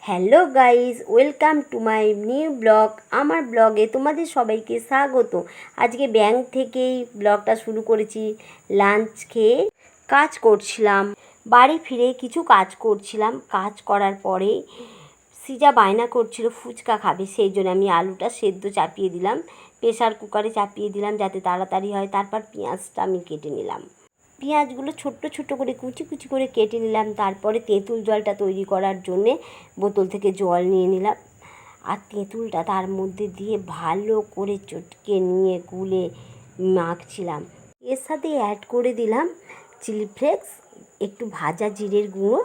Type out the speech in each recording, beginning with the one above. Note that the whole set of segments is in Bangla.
Hello guys, welcome to my new blog. আমার ব্লগে তোমাদের সবাইকে স্বাগত। আজকে ব্যাংক থেকেই ব্লগটা শুরু করেছি। লাঞ্চ খেয়ে কাজ করছিলাম, বাড়ি ফিরে কিছু কাজ করছিলাম। কাজ করার পরে সিজা বায়না করছিল ফুচকা খাবে, সেই জন্য আমি আলুটা সেদ্ধ চাপিয়ে দিলাম, প্রেসার কুকারে চাপিয়ে দিলাম যাতে তাড়াতাড়ি হয়। তারপর পেঁয়াজটা আমি কেটে নিলাম, পেঁয়াজগুলো ছোট্ট ছোট্ট করে কুচি কুচি করে কেটে নিলাম। তারপরে তেঁতুল জলটা তৈরি করার জন্যে বোতল থেকে জল নিয়ে নিলাম, আর তেঁতুলটা তার মধ্যে দিয়ে ভালো করে চটকে নিয়ে গুলে মাখছিলাম। এর সাথে অ্যাড করে দিলাম চিলি ফ্লেক্স, একটু ভাজা জিরের গুঁড়ো,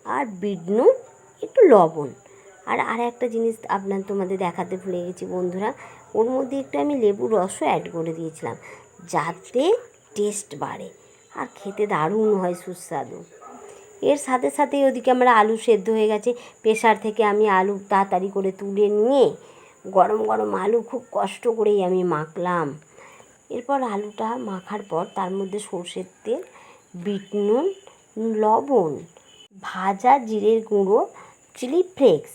আর বিট নুন, একটু লবণ। আর একটা জিনিস তোমাদের দেখাতে ভুলে গেছি বন্ধুরা, ওর মধ্যে একটু আমি লেবুর রসও অ্যাড করে দিয়েছিলাম যাতে টেস্ট বাড়ে আর খেতে দারুণ হয়, সুস্বাদু। এর সাথে সাথে ওদিকে আমার আলু সেদ্ধ হয়ে গেছে। প্রেসার থেকে আমি আলু তাড়াতাড়ি করে তুলে নিয়ে গরম গরম আলু খুব কষ্ট করেই আমি মাখলাম। এরপর আলুটা মাখার পর তার মধ্যে সর্ষের তেল, বিট নুন, লবণ, ভাজা জিরের গুঁড়ো, চিলি ফ্লেক্স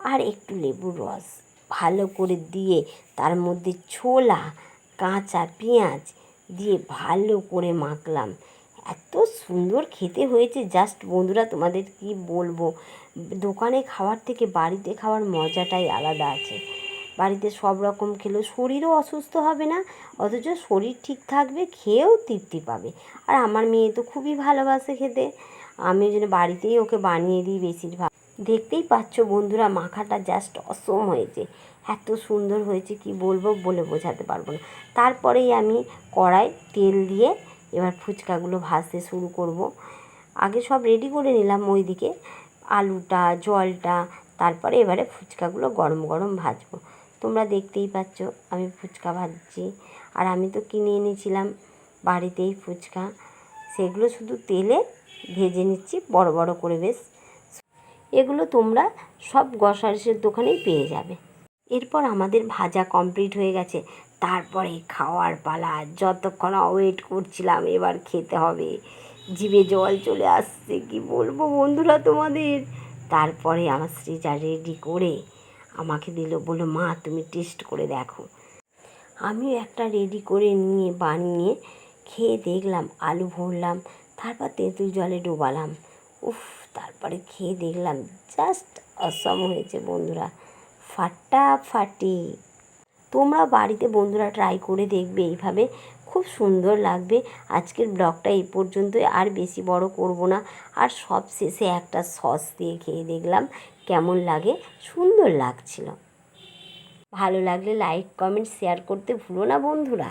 আর একটু লেবুর রস ভালো করে দিয়ে তার মধ্যে ছোলা, কাঁচা পেঁয়াজ দিয়ে ভালো করে মাখলাম। এত সুন্দর খেতে হয়েছে, জাস্ট বন্ধুরা তোমাদের কি বলবো। দোকানে খাওয়ার থেকে বাড়িতে খাওয়ার মজাটাই আলাদা আছে। বাড়িতে সব রকম খেলেও শরীরও অসুস্থ হবে না, অথচ শরীর ঠিক থাকবে, খেয়েও তৃপ্তি পাবে। আর আমার মেয়ে তো খুবই ভালোবাসে খেতে, আমি যেন বাড়িতেই ওকে বানিয়ে দিই বেশিরভাগ। দেখতেই পাচ্ছ বন্ধুরা, মাখাটা জাস্ট অসম হয়েছে, এত সুন্দর হয়েছে কি বলবো, বলে বোঝাতে পারবো না। তারপরেই আমি কড়াই তেল দিয়ে এবার ফুচকাগুলো ভাজতে শুরু করব। আগে সব রেডি করে নিলাম ওইদিকে, আলুটা, জলটা, তারপরে এবারে ফুচকাগুলো গরম গরম ভাজবো। তোমরা দেখতেই পাচ্ছ আমি ফুচকা ভাজছি। আর আমি তো কিনে এনেছিলাম বাড়িতেই ফুচকা, সেগুলো শুধু তেলে ভেজে নিচ্ছি বড় বড় করে বেশ। এগুলো তোমরা সব গ্রসারিসের দোকানেই পেয়ে যাবে। এরপর আমাদের ভাজা কমপ্লিট হয়ে গেছে, তারপরে খাওয়ার পালা। যতক্ষণ ওয়েট করছিলাম এবার খেতে হবে, জিভে জল চলে আসছে, কি বলবো বন্ধুরা তোমাদের। তারপরে আমার শ্রীজা রেডি করে আমাকে দিল, বললো মা তুমি টেস্ট করে দেখো। আমিও একটা রেডি করে নিয়ে বানিয়ে খেয়ে দেখলাম, আলু ভরলাম, তারপর তেঁতুল জলে ডোবালাম। উফ, তারপরে খেয়ে দেখলাম জাস্ট অসম হয়েছে বন্ধুরা, ফাটাফাটি। তোমরা বাড়িতে বন্ধুরা ট্রাই করে দেখবে, এইভাবে খুব সুন্দর লাগবে। আজকের ব্লগটা এই পর্যন্তই, আর বেশি বড় করব না। আর সব শেষে একটা সস দিয়ে খেয়ে দেখলাম কেমন লাগে, সুন্দর লাগছিল। ভালো লাগলে লাইক, কমেন্ট, শেয়ার করতে ভুলো না বন্ধুরা।